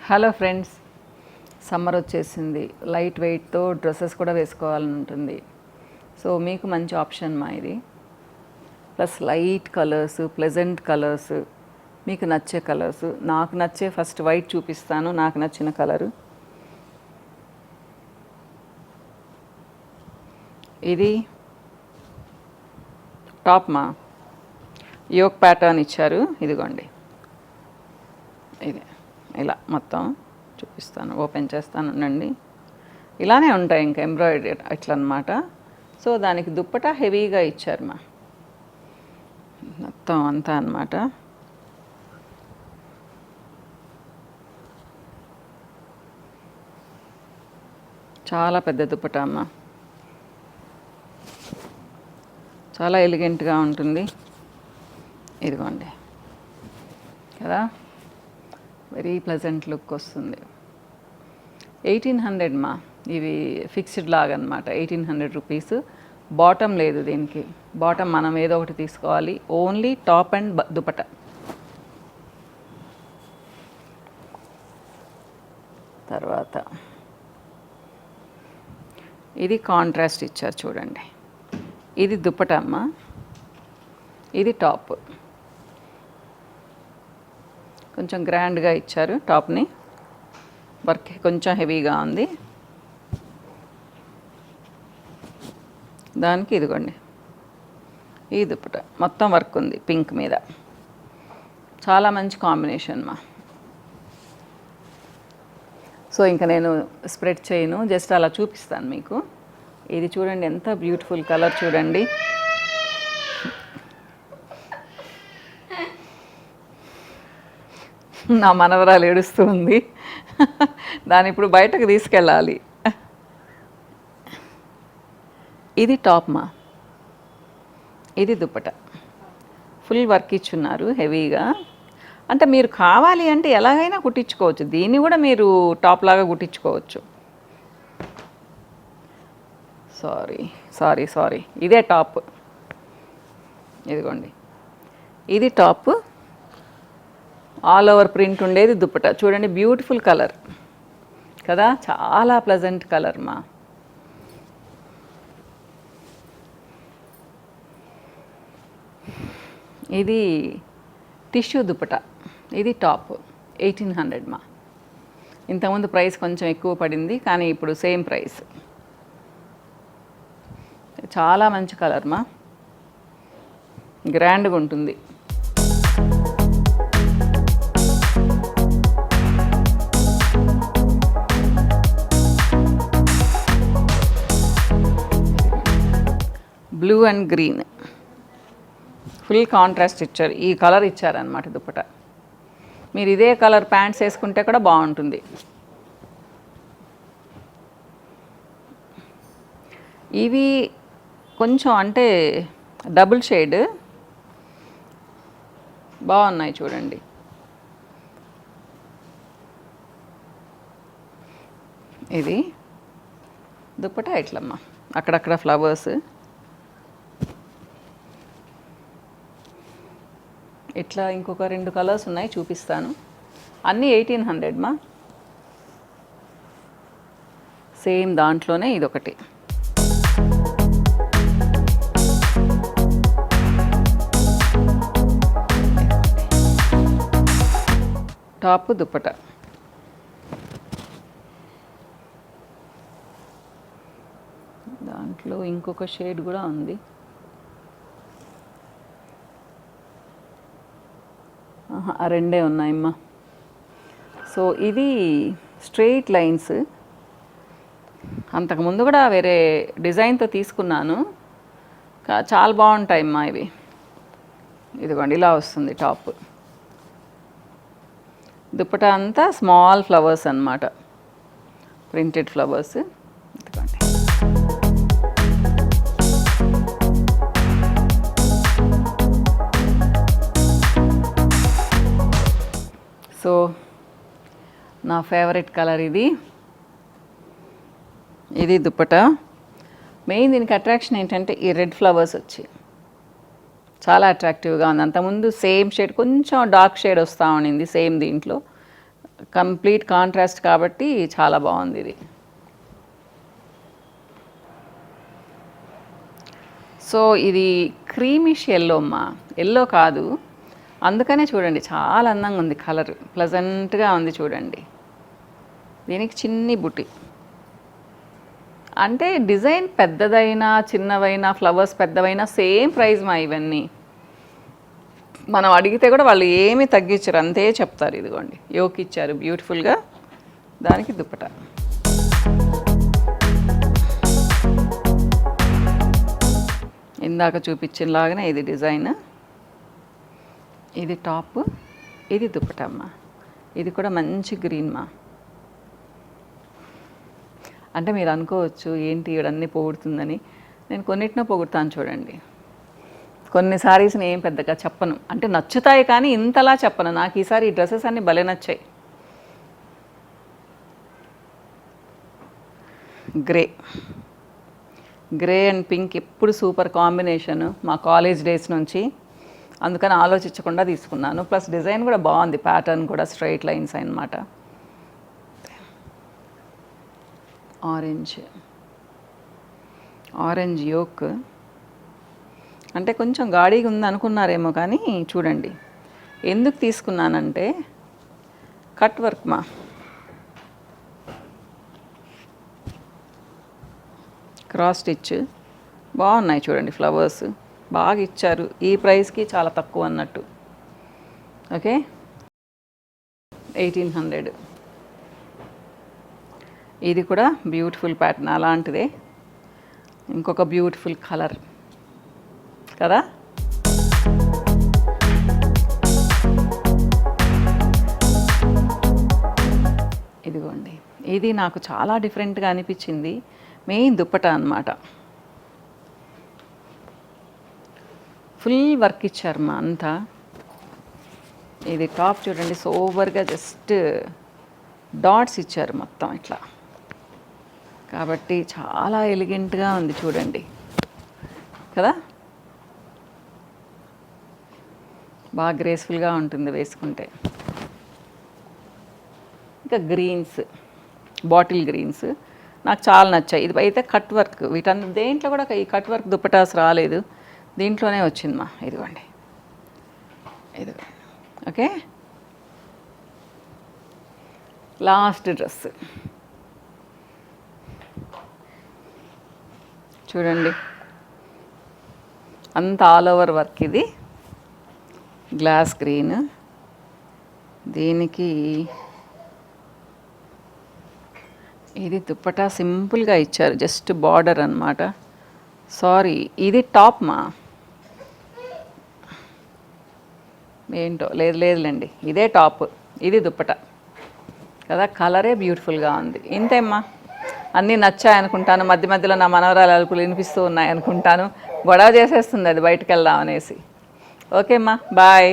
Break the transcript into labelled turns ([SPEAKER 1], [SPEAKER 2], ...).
[SPEAKER 1] Hello friends, summer వచ్చేసింది. Light వెయిట్తో dresses కూడా వేసుకోవాలని ఉంటుంది. సో మీకు మంచి ఆప్షన్ మా ఇది. Plus light colours, pleasant colours, మీకు నచ్చే కలర్స్. నాకు నచ్చే ఫస్ట్ వైట్ చూపిస్తాను, నాకు నచ్చిన కలరు ఇది. టాప్ మా యోక్ ప్యాటర్న్ ఇచ్చారు, ఇదిగోండి. ఇది ఇలా మొత్తం చూపిస్తాను, ఓపెన్ చేస్తాను ఉండండి. ఇలానే ఉంటాయి ఇంకా ఎంబ్రాయిడరీ ఇట్లా అనమాట. సో దానికి దుప్పట హెవీగా ఇచ్చారు మా, మొత్తం అంతా అన్నమాట. చాలా పెద్ద దుప్పట అమ్మ, చాలా ఎలిగెంట్గా ఉంటుంది. ఇదిగోండి కదా, వెరీ ప్లెజెంట్ లుక్ వస్తుంది. 1800 మా, ఇవి ఫిక్స్డ్ లాగా అనమాట. 1800 రూపీస్. బాటమ్ లేదు దీనికి, బాటమ్ మనం ఏదో ఒకటి తీసుకోవాలి. Only top and dupatta. తర్వాత ఇది కాంట్రాస్ట్ ఇచ్చారు చూడండి. ఇది దుపట అమ్మ, ఇది టాప్. కొంచెం గ్రాండ్గా ఇచ్చారు టాప్ని, వర్క్ కొంచెం హెవీగా ఉంది. దానికి ఇదిగోండి ఈ దుప్పట, మొత్తం వర్క్ ఉంది పింక్ మీద. చాలా మంచి కాంబినేషన్ మా. సో ఇంకా నేను స్ప్రెడ్ చేయను, జస్ట్ అలా చూపిస్తాను మీకు. ఇది చూడండి ఎంత బ్యూటిఫుల్ కలర్ చూడండి. నా మనవరాలు ఏడుస్తూ ఉంది, దాన్ని ఇప్పుడు బయటకు తీసుకెళ్ళాలి. ఇది టాప్ మా, ఇది దుప్పట. ఫుల్ వర్క్ ఇచ్చున్నారు హెవీగా. అంటే మీరు కావాలి అంటే ఎలాగైనా కుట్టించుకోవచ్చు, దీన్ని కూడా మీరు టాప్ లాగా కుట్టించుకోవచ్చు. సారీ ఇదే టాప్, ఇదిగోండి ఇది టాప్. ఆల్ ఓవర్ ప్రింట్ ఉండేది దుప్పట. చూడండి బ్యూటిఫుల్ కలర్ కదా, చాలా ప్లెజెంట్ కలర్ మా. ఇది టిష్యూ దుప్పట, ఇది టాప్. 1800 మా. ఇంతకుముందు ప్రైస్ కొంచెం ఎక్కువ పడింది, కానీ ఇప్పుడు సేమ్ ప్రైస్. చాలా మంచి కలర్ మా, గ్రాండ్గా ఉంటుంది. Blue and green full contrast ఇచ్చారు. ఈ కలర్ ఇచ్చారనమాట దుప్పట. మీరు ఇదే కలర్ ప్యాంట్స్ వేసుకుంటే కూడా బాగుంటుంది. ఇవి కొంచెం అంటే డబుల్ షేడ్ బాగున్నాయి చూడండి. ఇది దుప్పట ఇట్లమ్మా, అక్కడక్కడ ఫ్లవర్స్ ఇట్లా. ఇంకొక 2 కలర్స్ ఉన్నాయి, చూపిస్తాను. అన్నీ 1800 మా. సేమ్ దాంట్లోనే ఇదొకటి. టాప్ దుప్పట. దాంట్లో ఇంకొక షేడ్ కూడా ఉంది. ఆ రెండే ఉన్నాయమ్మా. సో ఇది స్ట్రెయిట్ లైన్స్. అంతకుముందు కూడా వేరే డిజైన్తో తీసుకున్నాను, చాలా బాగుంటాయమ్మా ఇవి. ఇదిగోండి ఇలా వస్తుంది టాప్. దుప్పట అంతా స్మాల్ ఫ్లవర్స్ అన్నమాట, ప్రింటెడ్ ఫ్లవర్స్. ఇదిగోండి. సో నా ఫేవరెట్ కలర్ ఇది. ఇది దుప్పట. మెయిన్ దీనికి అట్రాక్షన్ ఏంటంటే ఈ రెడ్ ఫ్లవర్స్ వచ్చి చాలా అట్రాక్టివ్గా ఉంది. అంతకుముందు సేమ్ షేడ్ కొంచెం డార్క్ షేడ్ వస్తూ ఉండింది సేమ్ దీంట్లో, కంప్లీట్ కాంట్రాస్ట్ కాబట్టి చాలా బాగుంది ఇది. సో ఇది క్రీమిష్ ఎల్లో అమ్మా, ఎల్లో కాదు, అందుకనే చూడండి చాలా అందంగా ఉంది, కలర్ ప్లజెంట్గా ఉంది చూడండి. దీనికి చిన్ని బుట్టి, అంటే డిజైన్ పెద్దదైనా చిన్నవైనా ఫ్లవర్స్ పెద్దవైనా సేమ్ ప్రైస్ మా ఇవన్నీ. మనం అడిగితే కూడా వాళ్ళు ఏమీ తగ్గించారు, అంతే చెప్తారు. ఇదిగోండి యోక్ ఇచ్చారు బ్యూటిఫుల్గా, దానికి దుప్పట. ఇందాక చూపించిన లాగానే ఇది డిజైన్, ఇది టాప్, ఇది దుప్పటమ్మ. ఇది కూడా మంచి గ్రీన్ మా. అంటే మీరు అనుకోవచ్చు ఏంటి ఇవన్నీ పొగుడుతుందని, నేను కొన్నిటినో పొగుడుతాను చూడండి. కొన్ని సారీస్ని ఏం పెద్దగా చెప్పను, అంటే నచ్చుతాయి కానీ ఇంతలా చెప్పను. నాకు ఈసారి ఈ డ్రెస్సెస్ అన్నీ భలే నచ్చాయి. గ్రే అండ్ పింక్ ఎప్పుడు సూపర్ కాంబినేషను మా కాలేజ్ డేస్ నుంచి, అందుకని ఆలోచించకుండా తీసుకున్నాను. ప్లస్ డిజైన్ కూడా బాగుంది, ప్యాటర్న్ కూడా స్ట్రైట్ లైన్స్ అన్నమాట. ఆరెంజ్ యోక్, అంటే కొంచెం గాడిగా ఉంది అనుకున్నారేమో కానీ చూడండి ఎందుకు తీసుకున్నానంటే కట్ వర్క్ మా, క్రాస్ స్టిచ్ బాగున్నాయి చూడండి, ఫ్లవర్స్ బాగా ఇచ్చారు. ఈ ప్రైస్కి చాలా తక్కువ అన్నట్టు. ఓకే 1800. ఇది కూడా బ్యూటిఫుల్ ప్యాటర్న్ అలాంటిదే, ఇంకొక బ్యూటిఫుల్ కలర్ కదా. ఇదిగోండి, ఇది నాకు చాలా డిఫరెంట్గా అనిపించింది. మెయిన్ దుప్పట అన్నమాట, ఫుల్ వర్క్ ఇచ్చారు మా అంతా. ఇది టాప్ చూడండి సోబర్గా జస్ట్ డాట్స్ ఇచ్చారు మొత్తం ఇట్లా, కాబట్టి చాలా ఎలిగెంట్గా ఉంది చూడండి కదా. బాగా గ్రేస్ఫుల్గా ఉంటుంది వేసుకుంటే. ఇంకా గ్రీన్స్, బాటిల్ గ్రీన్స్ నాకు చాలా నచ్చాయి. ఇది అయితే కట్ వర్క్, వీటన్ని దేంట్లో కూడా ఈ కట్ వర్క్ దుప్పటాస్ రాలేదు, దీంట్లోనే వచ్చింది మా. ఇదిగోండి ఇది. ఓకే లాస్ట్ డ్రెస్ చూడండి, అంత ఆల్ ఓవర్ వర్క్. ఇది గ్లాస్ గ్రీన్, దీనికి ఇది దుప్పటా సింపుల్గా ఇచ్చారు, జస్ట్ బార్డర్ అన్నమాట. సారీ ఇది టాప్ మా, ఏంటో లేదులేండి ఇదే టాప్, ఇది దుప్పట కదా. కలరే బ్యూటిఫుల్గా ఉంది. ఇంతేమ్మా, అన్నీ నచ్చాయి అనుకుంటాను. మధ్య మధ్యలో నా మనవరాలు అలుపులు వినిపిస్తూ ఉన్నాయి అనుకుంటాను, గొడవ చేసేస్తుంది అది బయటకు వెళ్దాం అనేసి. ఓకే అమ్మా, బాయ్.